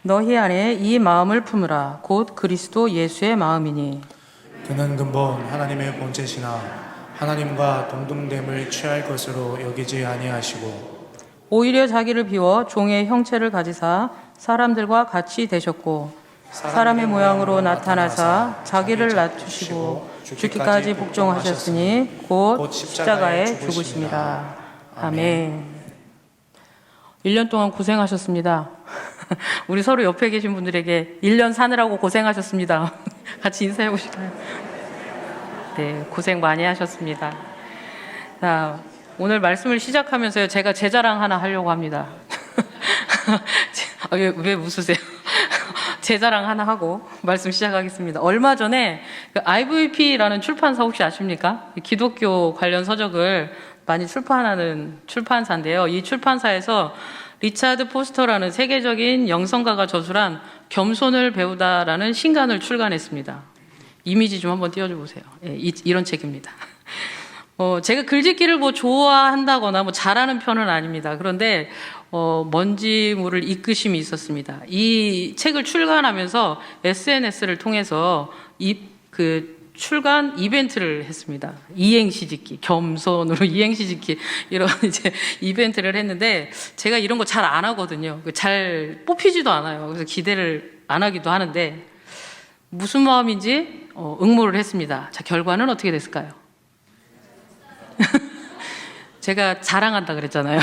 너희 안에 이 마음을 품으라. 곧 그리스도 예수의 마음이니. 그는 근본 하나님의 본체시나 하나님과 동등됨을 취할 것으로 여기지 아니하시고 오히려 자기를 비워 종의 형체를 가지사 사람들과 같이 되셨고 사람의 모양으로 나타나사 자기를 낮추시고 죽기까지 복종하셨으니 곧 십자가에 죽으심이라. 아멘. 1년 동안 고생하셨습니다. 우리 서로 옆에 계신 분들에게 1년 사느라고 고생하셨습니다. 같이 인사해 보실까요? 네, 고생 많이 하셨습니다. 자, 오늘 말씀을 시작하면서요, 제가 제 자랑 하나 하려고 합니다. 왜 웃으세요? 제 자랑 하나 하고 말씀 시작하겠습니다. 얼마 전에 그 IVP라는 출판사 혹시 아십니까? 기독교 관련 서적을 많이 출판하는 출판사인데요. 이 출판사에서 리차드 포스터라는 세계적인 영성가가 저술한 겸손을 배우다라는 신간을 출간했습니다. 이미지 좀 한번 띄워줘 보세요. 예, 이런 책입니다. 제가 글짓기를 뭐 좋아한다거나 뭐 잘하는 편은 아닙니다. 그런데 먼지물을 이끄심이 있었습니다. 이 책을 출간하면서 SNS를 통해서 출간 이벤트를 했습니다. 이행시 짓기, 겸손으로 이행시 짓기, 이런 이제 이벤트를 했는데, 제가 이런 거 잘 안 하거든요. 잘 뽑히지도 않아요. 그래서 기대를 안 하기도 하는데, 무슨 마음인지 응모를 했습니다. 자, 결과는 어떻게 됐을까요? 제가 자랑한다 그랬잖아요.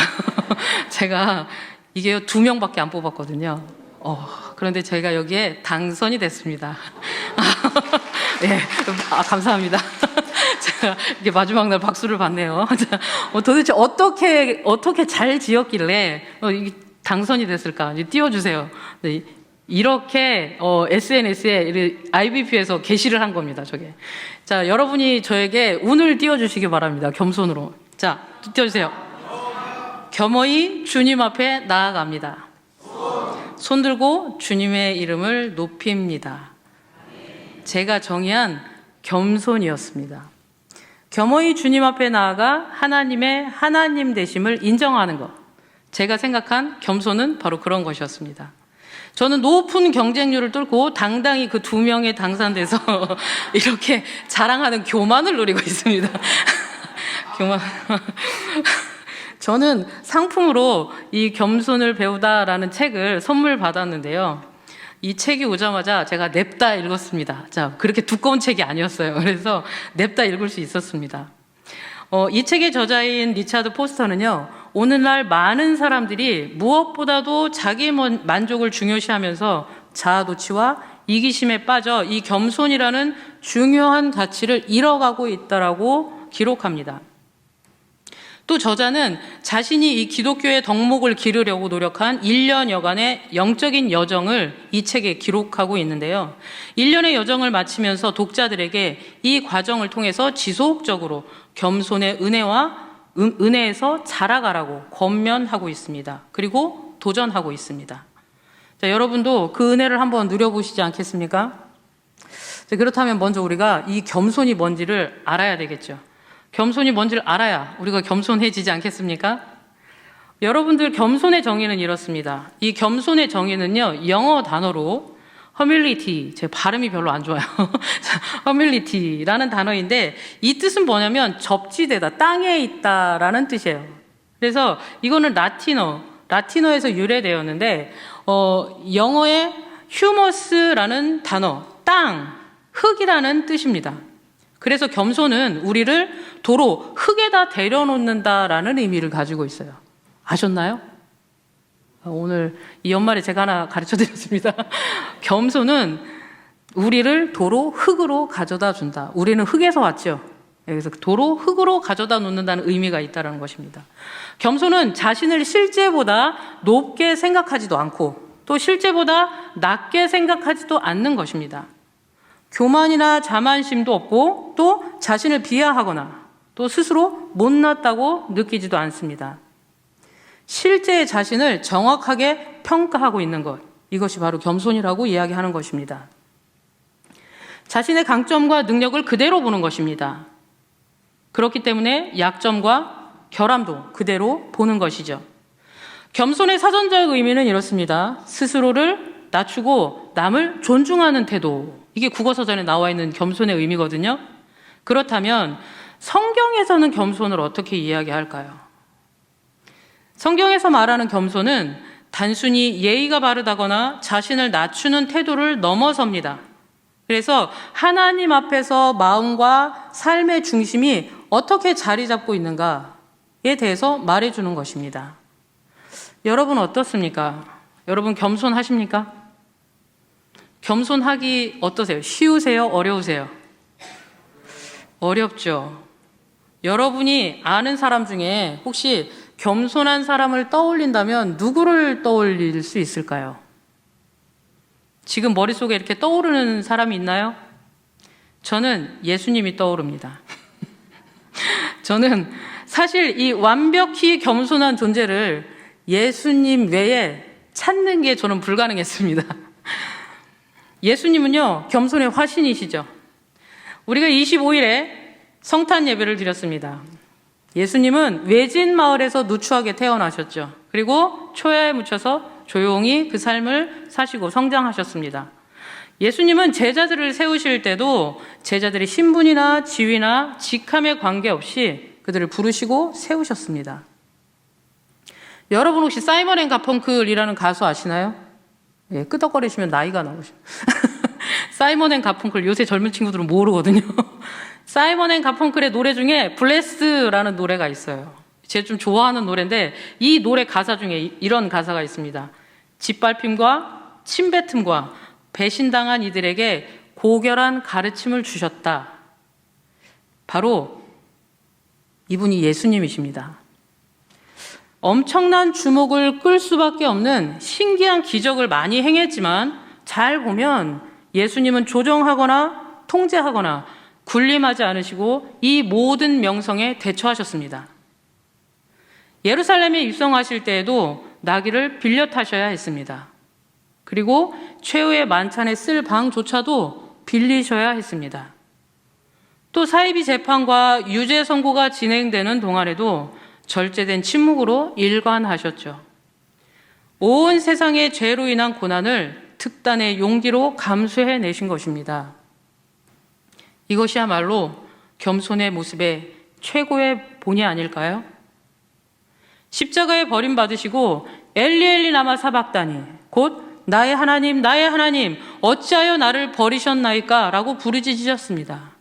제가 이게 2명밖에 안 뽑았거든요. 그런데 제가 여기에 당선이 됐습니다. 예, 감사합니다. 제가 이게 마지막 날 박수를 받네요. 도대체 어떻게 잘 지었길래 당선이 됐을까? 이제 띄워주세요. 네, 이렇게 SNS에 IBP에서 게시를 한 겁니다. 저게. 자, 여러분이 저에게 운을 띄워주시기 바랍니다. 겸손으로. 자, 띄워주세요. 겸허히 주님 앞에 나아갑니다. 손 들고 주님의 이름을 높입니다. 제가 정의한 겸손이었습니다. 겸허히 주님 앞에 나아가 하나님의 하나님 되심을 인정하는 것. 제가 생각한 겸손은 바로 그런 것이었습니다. 저는 높은 경쟁률을 뚫고 당당히 그 2명에 당선돼서 이렇게 자랑하는 교만을 누리고 있습니다. 교만. 저는 상품으로 이 겸손을 배우다라는 책을 선물 받았는데요. 이 책이 오자마자 제가 냅다 읽었습니다. 자, 그렇게 두꺼운 책이 아니었어요. 그래서 냅다 읽을 수 있었습니다. 이 책의 저자인 리차드 포스터는요, 오늘날 많은 사람들이 무엇보다도 자기 만족을 중요시하면서 자아도취와 이기심에 빠져 이 겸손이라는 중요한 가치를 잃어가고 있다라고 기록합니다. 또 저자는 자신이 이 기독교의 덕목을 기르려고 노력한 1년여간의 영적인 여정을 이 책에 기록하고 있는데요. 1년의 여정을 마치면서 독자들에게 이 과정을 통해서 지속적으로 겸손의 은혜에서 자라가라고 권면하고 있습니다. 그리고 도전하고 있습니다. 자, 여러분도 그 은혜를 한번 누려보시지 않겠습니까? 자, 그렇다면 먼저 우리가 이 겸손이 뭔지를 알아야 되겠죠. 겸손이 뭔지를 알아야 우리가 겸손해지지 않겠습니까? 여러분들, 겸손의 정의는 이렇습니다. 이 겸손의 정의는요, 영어 단어로 humility, 제 발음이 별로 안 좋아요. humility라는 단어인데, 이 뜻은 뭐냐면 접지되다, 땅에 있다라는 뜻이에요. 그래서 이거는 라틴어에서 유래되었는데, 영어의 humus라는 단어, 땅, 흙이라는 뜻입니다. 그래서 겸손은 우리를 도로 흙에다 데려놓는다라는 의미를 가지고 있어요. 아셨나요? 오늘 이 연말에 제가 하나 가르쳐 드렸습니다. 겸손은 우리를 도로 흙으로 가져다 준다. 우리는 흙에서 왔죠. 그래서 도로 흙으로 가져다 놓는다는 의미가 있다는 것입니다. 겸손은 자신을 실제보다 높게 생각하지도 않고 또 실제보다 낮게 생각하지도 않는 것입니다. 교만이나 자만심도 없고 또 자신을 비하하거나 또 스스로 못났다고 느끼지도 않습니다. 실제의 자신을 정확하게 평가하고 있는 것, 이것이 바로 겸손이라고 이야기하는 것입니다. 자신의 강점과 능력을 그대로 보는 것입니다. 그렇기 때문에 약점과 결함도 그대로 보는 것이죠. 겸손의 사전적 의미는 이렇습니다. 스스로를 낮추고 남을 존중하는 태도. 이게 국어사전에 나와 있는 겸손의 의미거든요. 그렇다면 성경에서는 겸손을 어떻게 이야기할까요? 성경에서 말하는 겸손은 단순히 예의가 바르다거나 자신을 낮추는 태도를 넘어섭니다. 그래서 하나님 앞에서 마음과 삶의 중심이 어떻게 자리 잡고 있는가에 대해서 말해주는 것입니다. 여러분 어떻습니까? 여러분 겸손하십니까? 겸손하기 어떠세요? 쉬우세요? 어려우세요? 어렵죠. 여러분이 아는 사람 중에 혹시 겸손한 사람을 떠올린다면 누구를 떠올릴 수 있을까요? 지금 머릿속에 이렇게 떠오르는 사람이 있나요? 저는 예수님이 떠오릅니다. 저는 사실 이 완벽히 겸손한 존재를 예수님 외에 찾는 게 저는 불가능했습니다. 예수님은요, 겸손의 화신이시죠. 우리가 25일에 성탄 예배를 드렸습니다. 예수님은 외진 마을에서 누추하게 태어나셨죠. 그리고 초야에 묻혀서 조용히 그 삶을 사시고 성장하셨습니다. 예수님은 제자들을 세우실 때도 제자들의 신분이나 지위나 직함에 관계없이 그들을 부르시고 세우셨습니다. 여러분 혹시 사이먼 앤 가펑클이라는 가수 아시나요? 예, 끄덕거리시면 나이가 나오죠. 사이먼 앤 가펑클 요새 젊은 친구들은 모르거든요. 사이먼 앤 가펑클의 노래 중에 블레스라는 노래가 있어요. 제가 좀 좋아하는 노래인데 이 노래 가사 중에 이런 가사가 있습니다. 짓밟힘과 침뱉음과 배신당한 이들에게 고결한 가르침을 주셨다. 바로 이분이 예수님이십니다. 엄청난 주목을 끌 수밖에 없는 신기한 기적을 많이 행했지만 잘 보면 예수님은 조정하거나 통제하거나 군림하지 않으시고 이 모든 명성에 대처하셨습니다. 예루살렘에 입성하실 때에도 나귀를 빌려 타셔야 했습니다. 그리고 최후의 만찬에 쓸 방조차도 빌리셔야 했습니다. 또 사이비 재판과 유죄 선고가 진행되는 동안에도 절제된 침묵으로 일관하셨죠. 온 세상의 죄로 인한 고난을 특단의 용기로 감수해 내신 것입니다. 이것이야말로 겸손의 모습의 최고의 본이 아닐까요? 십자가에 버림받으시고 엘리 엘리 라마 사박다니, 곧 나의 하나님 나의 하나님 어찌하여 나를 버리셨나이까 라고 부르짖으셨습니다.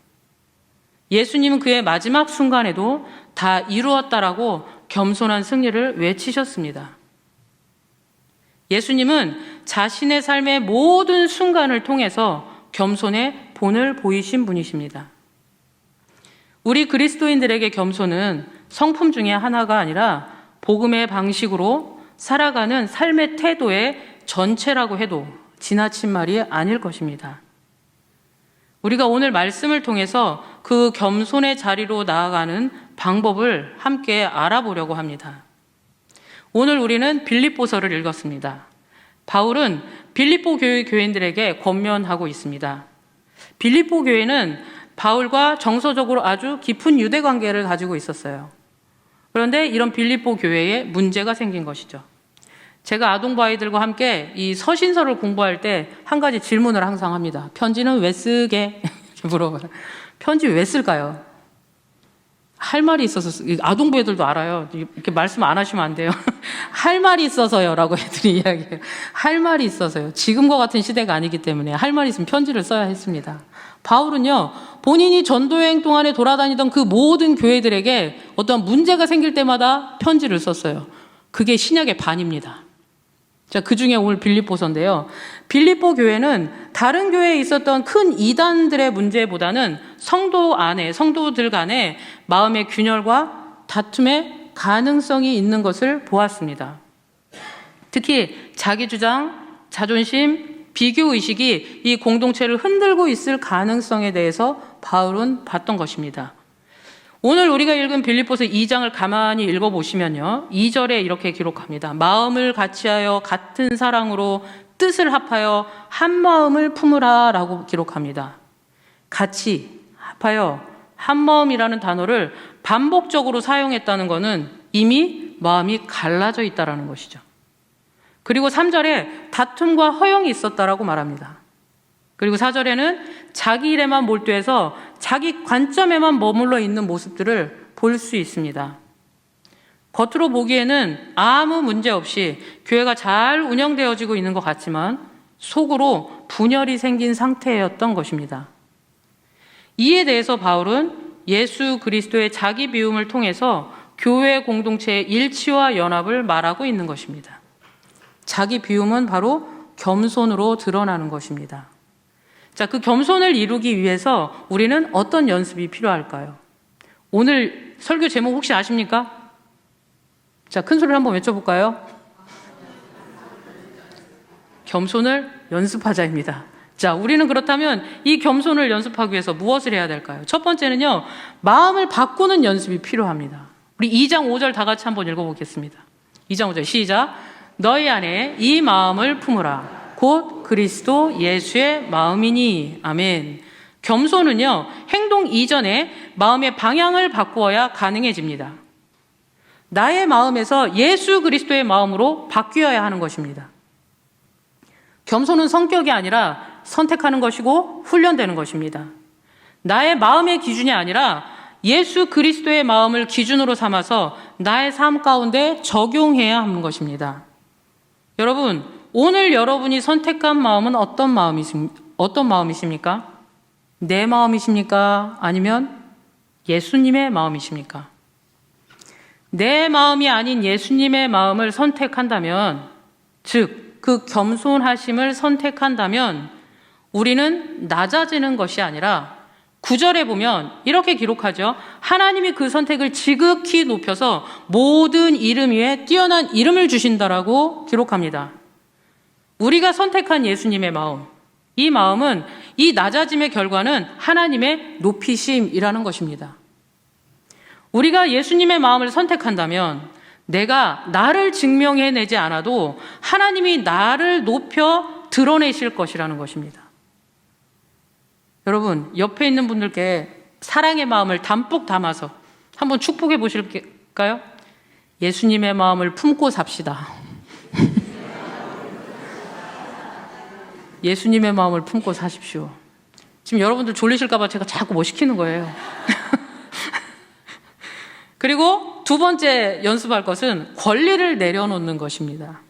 예수님은 그의 마지막 순간에도 다 이루었다라고 겸손한 승리를 외치셨습니다. 예수님은 자신의 삶의 모든 순간을 통해서 겸손의 본을 보이신 분이십니다. 우리 그리스도인들에게 겸손은 성품 중에 하나가 아니라 복음의 방식으로 살아가는 삶의 태도의 전체라고 해도 지나친 말이 아닐 것입니다. 우리가 오늘 말씀을 통해서 그 겸손의 자리로 나아가는 방법을 함께 알아보려고 합니다. 오늘 우리는 빌립보서를 읽었습니다. 바울은 빌립보 교회 교인들에게 권면하고 있습니다. 빌립보 교회는 바울과 정서적으로 아주 깊은 유대 관계를 가지고 있었어요. 그런데 이런 빌립보 교회에 문제가 생긴 것이죠. 제가 아동부 아이들과 함께 이 서신서를 공부할 때 한 가지 질문을 항상 합니다. 편지는 왜 쓰게? 이렇게 물어봐요. 편지 왜 쓸까요? 할 말이 있어서, 아동부 애들도 알아요. 이렇게 말씀 안 하시면 안 돼요. 할 말이 있어서요 라고 애들이 이야기해요. 할 말이 있어서요. 지금과 같은 시대가 아니기 때문에 할 말이 있으면 편지를 써야 했습니다. 바울은요, 본인이 전도여행 동안에 돌아다니던 그 모든 교회들에게 어떤 문제가 생길 때마다 편지를 썼어요. 그게 신약의 반입니다. 자, 그 중에 오늘 빌립보서인데요. 빌립보 교회는 다른 교회에 있었던 큰 이단들의 문제보다는 성도 안에, 성도들 간에 마음의 균열과 다툼의 가능성이 있는 것을 보았습니다. 특히 자기 주장, 자존심, 비교의식이 이 공동체를 흔들고 있을 가능성에 대해서 바울은 봤던 것입니다. 오늘 우리가 읽은 빌립보서 2장을 가만히 읽어보시면요. 2절에 이렇게 기록합니다. 마음을 같이하여 같은 사랑으로 뜻을 합하여 한 마음을 품으라 라고 기록합니다. 같이 합하여 한 마음이라는 단어를 반복적으로 사용했다는 것은 이미 마음이 갈라져 있다는 것이죠. 그리고 3절에 다툼과 허용이 있었다라고 말합니다. 그리고 4절에는 자기 일에만 몰두해서 자기 관점에만 머물러 있는 모습들을 볼 수 있습니다. 겉으로 보기에는 아무 문제 없이 교회가 잘 운영되어지고 있는 것 같지만 속으로 분열이 생긴 상태였던 것입니다. 이에 대해서 바울은 예수 그리스도의 자기 비움을 통해서 교회 공동체의 일치와 연합을 말하고 있는 것입니다. 자기 비움은 바로 겸손으로 드러나는 것입니다. 자, 그 겸손을 이루기 위해서 우리는 어떤 연습이 필요할까요? 오늘 설교 제목 혹시 아십니까? 자, 큰 소리로 한번 외쳐볼까요? 겸손을 연습하자입니다. 자, 우리는 그렇다면 이 겸손을 연습하기 위해서 무엇을 해야 될까요? 첫 번째는요, 마음을 바꾸는 연습이 필요합니다. 우리 2장 5절 다 같이 한번 읽어보겠습니다. 2장 5절 시작. 너희 안에 이 마음을 품으라. 곧 그리스도 예수의 마음이니. 아멘. 겸손은요, 행동 이전에 마음의 방향을 바꾸어야 가능해집니다. 나의 마음에서 예수 그리스도의 마음으로 바뀌어야 하는 것입니다. 겸손은 성격이 아니라 선택하는 것이고 훈련되는 것입니다. 나의 마음의 기준이 아니라 예수 그리스도의 마음을 기준으로 삼아서 나의 삶 가운데 적용해야 하는 것입니다. 여러분, 오늘 여러분이 선택한 마음은 어떤 마음이십니까? 내 마음이십니까? 아니면 예수님의 마음이십니까? 내 마음이 아닌 예수님의 마음을 선택한다면, 즉 그 겸손하심을 선택한다면 우리는 낮아지는 것이 아니라 9절에 보면 이렇게 기록하죠. 하나님이 그 선택을 지극히 높여서 모든 이름 위에 뛰어난 이름을 주신다라고 기록합니다. 우리가 선택한 예수님의 마음, 이 마음은 이 낮아짐의 결과는 하나님의 높이심이라는 것입니다. 우리가 예수님의 마음을 선택한다면 내가 나를 증명해내지 않아도 하나님이 나를 높여 드러내실 것이라는 것입니다. 여러분, 옆에 있는 분들께 사랑의 마음을 담뿍 담아서 한번 축복해 보실까요? 예수님의 마음을 품고 삽시다. 예수님의 마음을 품고 사십시오. 지금 여러분들 졸리실까 봐 제가 자꾸 뭐 시키는 거예요. 그리고 두 번째 연습할 것은 권리를 내려놓는 것입니다.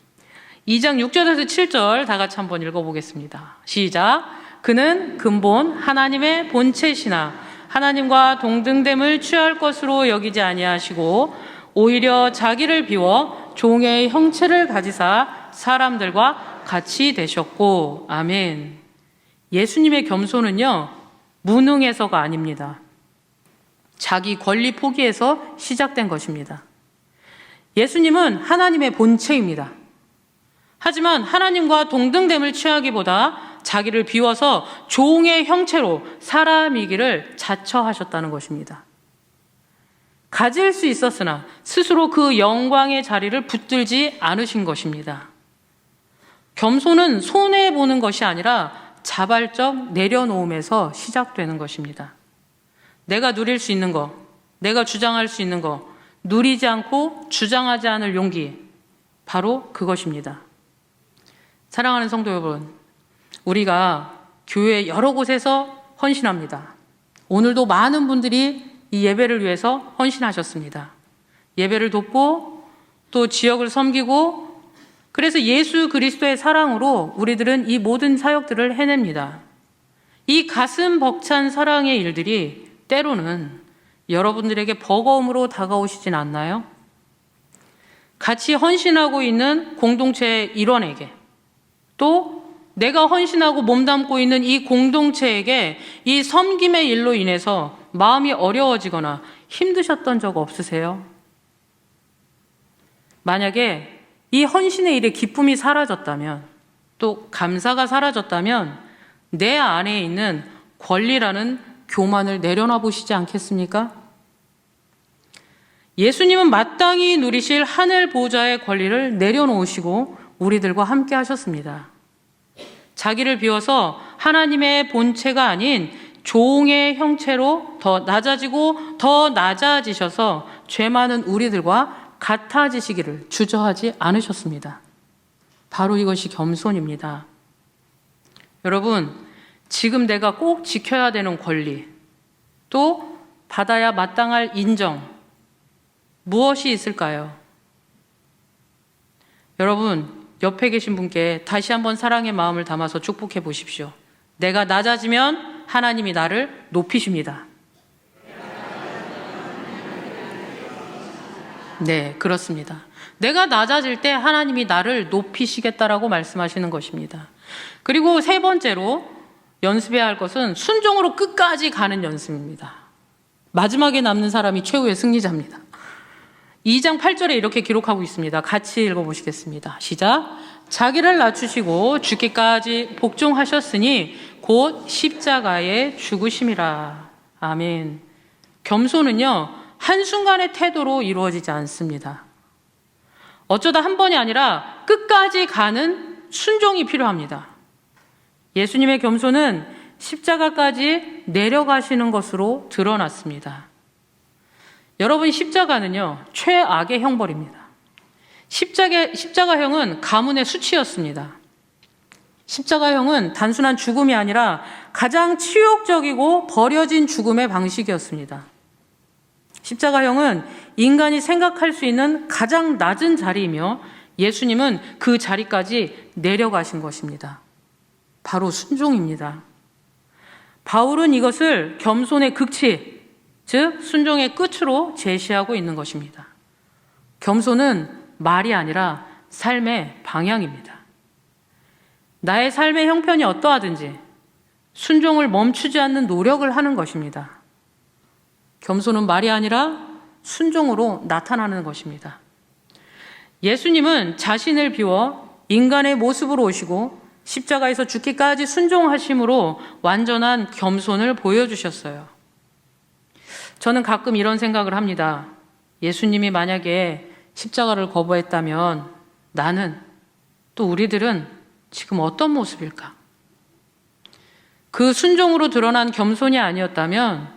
2장 6절에서 7절 다 같이 한번 읽어보겠습니다. 시작. 그는 근본 하나님의 본체시나 하나님과 동등됨을 취할 것으로 여기지 아니하시고 오히려 자기를 비워 종의 형체를 가지사 사람들과 같이 되셨고. 아멘. 예수님의 겸손은요, 무능해서가 아닙니다. 자기 권리 포기에서 시작된 것입니다. 예수님은 하나님의 본체입니다. 하지만 하나님과 동등됨을 취하기보다 자기를 비워서 종의 형체로 사람이기를 자처하셨다는 것입니다. 가질 수 있었으나 스스로 그 영광의 자리를 붙들지 않으신 것입니다. 겸손은 손해보는 것이 아니라 자발적 내려놓음에서 시작되는 것입니다. 내가 누릴 수 있는 거, 내가 주장할 수 있는 거, 누리지 않고 주장하지 않을 용기, 바로 그것입니다. 사랑하는 성도 여러분, 우리가 교회 여러 곳에서 헌신합니다. 오늘도 많은 분들이 이 예배를 위해서 헌신하셨습니다. 예배를 돕고 또 지역을 섬기고, 그래서 예수 그리스도의 사랑으로 우리들은 이 모든 사역들을 해냅니다. 이 가슴 벅찬 사랑의 일들이 때로는 여러분들에게 버거움으로 다가오시진 않나요? 같이 헌신하고 있는 공동체의 일원에게, 또 내가 헌신하고 몸담고 있는 이 공동체에게 이 섬김의 일로 인해서 마음이 어려워지거나 힘드셨던 적 없으세요? 만약에 이 헌신의 일에 기쁨이 사라졌다면, 또 감사가 사라졌다면 내 안에 있는 권리라는 교만을 내려놔 보시지 않겠습니까? 예수님은 마땅히 누리실 하늘 보좌의 권리를 내려놓으시고 우리들과 함께 하셨습니다. 자기를 비워서 하나님의 본체가 아닌 종의 형체로 더 낮아지고 더 낮아지셔서 죄 많은 우리들과 같아지시기를 주저하지 않으셨습니다. 바로 이것이 겸손입니다. 여러분, 지금 내가 꼭 지켜야 되는 권리, 또 받아야 마땅할 인정, 무엇이 있을까요? 여러분, 옆에 계신 분께 다시 한번 사랑의 마음을 담아서 축복해 보십시오. 내가 낮아지면 하나님이 나를 높이십니다. 네, 그렇습니다. 내가 낮아질 때 하나님이 나를 높이시겠다라고 말씀하시는 것입니다. 그리고 세 번째로 연습해야 할 것은 순종으로 끝까지 가는 연습입니다. 마지막에 남는 사람이 최후의 승리자입니다. 2장 8절에 이렇게 기록하고 있습니다. 같이 읽어보시겠습니다. 시작. 자기를 낮추시고 죽기까지 복종하셨으니 곧 십자가에 죽으심이라. 아멘. 겸손은요, 한순간의 태도로 이루어지지 않습니다. 어쩌다 한 번이 아니라 끝까지 가는 순종이 필요합니다. 예수님의 겸손은 십자가까지 내려가시는 것으로 드러났습니다. 여러분, 십자가는요, 최악의 형벌입니다. 십자가형은 가문의 수치였습니다. 십자가형은 단순한 죽음이 아니라 가장 치욕적이고 버려진 죽음의 방식이었습니다. 십자가형은 인간이 생각할 수 있는 가장 낮은 자리이며 예수님은 그 자리까지 내려가신 것입니다. 바로 순종입니다. 바울은 이것을 겸손의 극치, 즉 순종의 끝으로 제시하고 있는 것입니다. 겸손은 말이 아니라 삶의 방향입니다. 나의 삶의 형편이 어떠하든지 순종을 멈추지 않는 노력을 하는 것입니다. 겸손은 말이 아니라 순종으로 나타나는 것입니다. 예수님은 자신을 비워 인간의 모습으로 오시고 십자가에서 죽기까지 순종하심으로 완전한 겸손을 보여주셨어요. 저는 가끔 이런 생각을 합니다. 예수님이 만약에 십자가를 거부했다면 나는, 또 우리들은 지금 어떤 모습일까? 그 순종으로 드러난 겸손이 아니었다면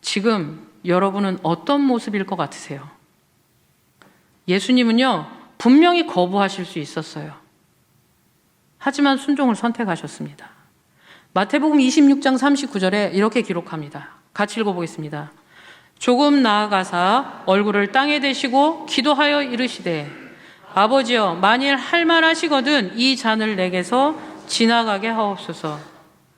지금 여러분은 어떤 모습일 것 같으세요? 예수님은요, 분명히 거부하실 수 있었어요. 하지만 순종을 선택하셨습니다. 마태복음 26장 39절에 이렇게 기록합니다. 같이 읽어보겠습니다. 조금 나아가사 얼굴을 땅에 대시고 기도하여 이르시되 아버지여, 만일 할 만하시거든 이 잔을 내게서 지나가게 하옵소서.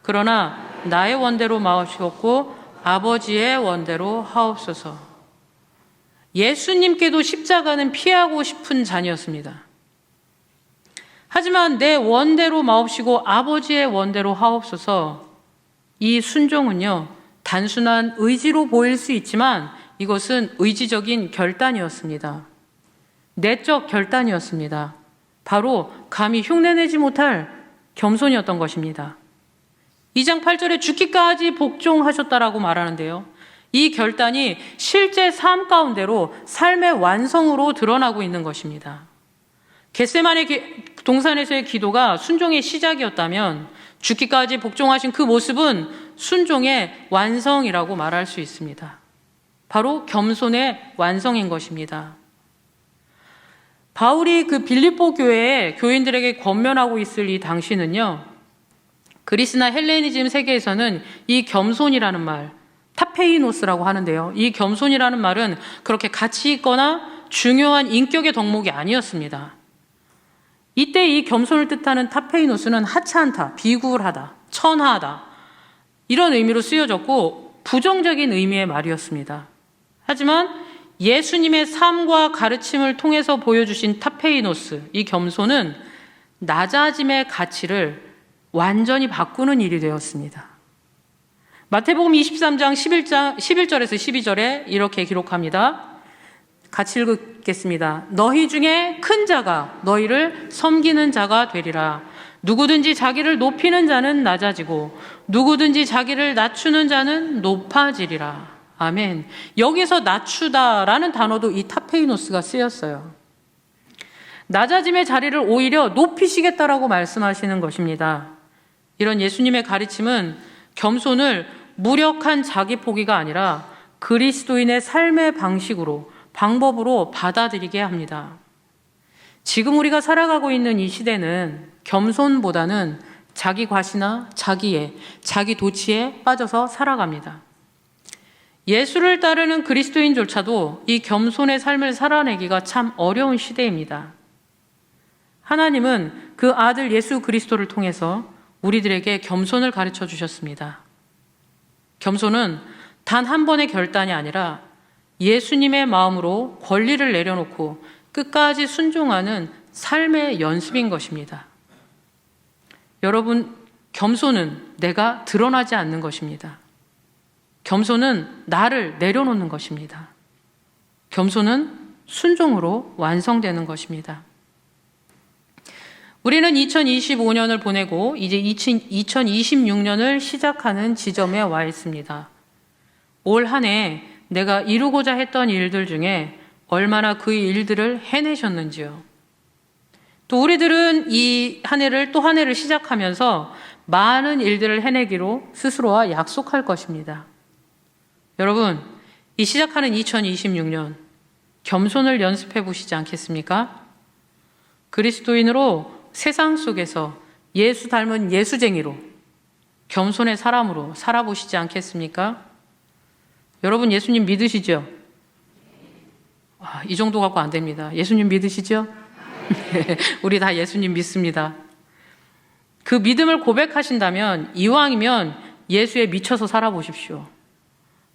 그러나 나의 원대로 마옵시옵고 아버지의 원대로 하옵소서. 예수님께도 십자가는 피하고 싶은 잔이었습니다. 하지만 내 원대로 마옵시고 아버지의 원대로 하옵소서. 이 순종은요, 단순한 의지로 보일 수 있지만 이것은 의지적인 결단이었습니다. 내적 결단이었습니다. 바로 감히 흉내내지 못할 겸손이었던 것입니다. 2장 8절에 죽기까지 복종하셨다라고 말하는데요. 이 결단이 실제 삶 가운데로 삶의 완성으로 드러나고 있는 것입니다. 겟세마네 동산에서의 기도가 순종의 시작이었다면 죽기까지 복종하신 그 모습은 순종의 완성이라고 말할 수 있습니다. 바로 겸손의 완성인 것입니다. 바울이 그 빌립보 교회의 교인들에게 권면하고 있을 이 당시는요, 그리스나 헬레니즘 세계에서는 이 겸손이라는 말, 타페이노스라고 하는데요. 이 겸손이라는 말은 그렇게 가치 있거나 중요한 인격의 덕목이 아니었습니다. 이때 이 겸손을 뜻하는 타페이노스는 하찮다, 비굴하다, 천하다 이런 의미로 쓰여졌고 부정적인 의미의 말이었습니다. 하지만 예수님의 삶과 가르침을 통해서 보여주신 타페이노스, 이 겸손은 낮아짐의 가치를 완전히 바꾸는 일이 되었습니다. 마태복음 23장 11절에서 12절에 이렇게 기록합니다. 같이 읽겠습니다. 너희 중에 큰 자가 너희를 섬기는 자가 되리라. 누구든지 자기를 높이는 자는 낮아지고 누구든지 자기를 낮추는 자는 높아지리라. 아멘. 여기서 낮추다라는 단어도 이 타페이노스가 쓰였어요. 낮아짐의 자리를 오히려 높이시겠다라고 말씀하시는 것입니다. 이런 예수님의 가르침은 겸손을 무력한 자기 포기가 아니라 그리스도인의 삶의 방식으로, 방법으로 받아들이게 합니다. 지금 우리가 살아가고 있는 이 시대는 겸손보다는 자기 과시나 자기애, 자기 도취에 빠져서 살아갑니다. 예수를 따르는 그리스도인조차도 이 겸손의 삶을 살아내기가 참 어려운 시대입니다. 하나님은 그 아들 예수 그리스도를 통해서 우리들에게 겸손을 가르쳐 주셨습니다. 겸손은 단 한 번의 결단이 아니라 예수님의 마음으로 권리를 내려놓고 끝까지 순종하는 삶의 연습인 것입니다. 여러분, 겸손은 내가 드러나지 않는 것입니다. 겸손은 나를 내려놓는 것입니다. 겸손은 순종으로 완성되는 것입니다. 우리는 2025년을 보내고 이제 2026년을 시작하는 지점에 와 있습니다. 올 한 해 내가 이루고자 했던 일들 중에 얼마나 그 일들을 해내셨는지요. 또 우리들은 이 한 해를 또 한 해를 시작하면서 많은 일들을 해내기로 스스로와 약속할 것입니다. 여러분, 이 시작하는 2026년 겸손을 연습해 보시지 않겠습니까? 그리스도인으로 세상 속에서 예수 닮은 예수쟁이로 겸손의 사람으로 살아보시지 않겠습니까? 여러분, 예수님 믿으시죠? 이 정도 갖고 안 됩니다. 예수님 믿으시죠? 우리 다 예수님 믿습니다. 그 믿음을 고백하신다면 이왕이면 예수에 미쳐서 살아보십시오.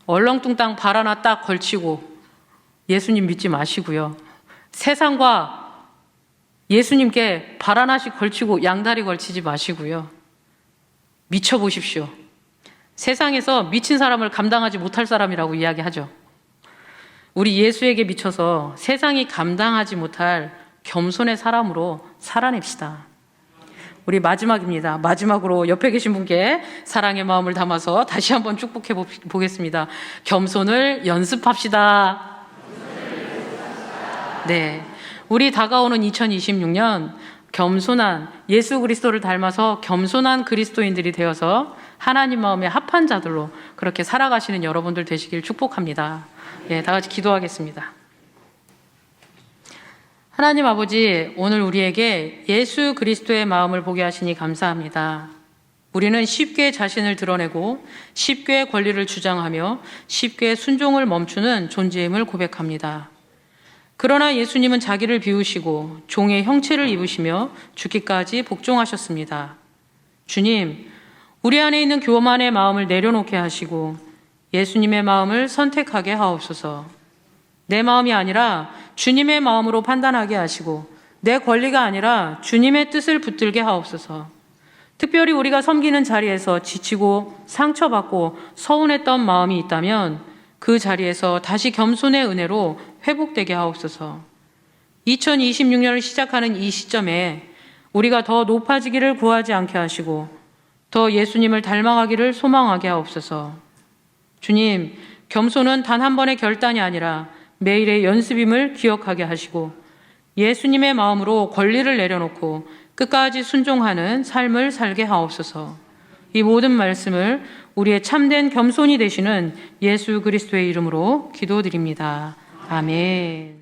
얼렁뚱땅 발 하나 딱 걸치고 예수님 믿지 마시고요. 세상과 예수님께 발 하나씩 걸치고 양다리 걸치지 마시고요. 미쳐보십시오. 세상에서 미친 사람을 감당하지 못할 사람이라고 이야기하죠. 우리 예수에게 미쳐서 세상이 감당하지 못할 겸손의 사람으로 살아냅시다. 우리 마지막입니다. 마지막으로 옆에 계신 분께 사랑의 마음을 담아서 다시 한번 축복해 보겠습니다. 겸손을 연습합시다. 네, 우리 다가오는 2026년 겸손한 예수 그리스도를 닮아서 겸손한 그리스도인들이 되어서 하나님 마음에 합한 자들로 그렇게 살아가시는 여러분들 되시길 축복합니다. 네, 다 같이 기도하겠습니다. 하나님 아버지, 오늘 우리에게 예수 그리스도의 마음을 보게 하시니 감사합니다. 우리는 쉽게 자신을 드러내고 쉽게 권리를 주장하며 쉽게 순종을 멈추는 존재임을 고백합니다. 그러나 예수님은 자기를 비우시고 종의 형체를 입으시며 죽기까지 복종하셨습니다. 주님, 우리 안에 있는 교만의 마음을 내려놓게 하시고 예수님의 마음을 선택하게 하옵소서. 내 마음이 아니라 주님의 마음으로 판단하게 하시고 내 권리가 아니라 주님의 뜻을 붙들게 하옵소서. 특별히 우리가 섬기는 자리에서 지치고 상처받고 서운했던 마음이 있다면 그 자리에서 다시 겸손의 은혜로 회복되게 하옵소서. 2026년을 시작하는 이 시점에 우리가 더 높아지기를 구하지 않게 하시고 더 예수님을 닮아가기를 소망하게 하옵소서. 주님, 겸손은 단 한 번의 결단이 아니라 매일의 연습임을 기억하게 하시고 예수님의 마음으로 권리를 내려놓고 끝까지 순종하는 삶을 살게 하옵소서. 이 모든 말씀을 우리의 참된 겸손이 되시는 예수 그리스도의 이름으로 기도드립니다. 아멘.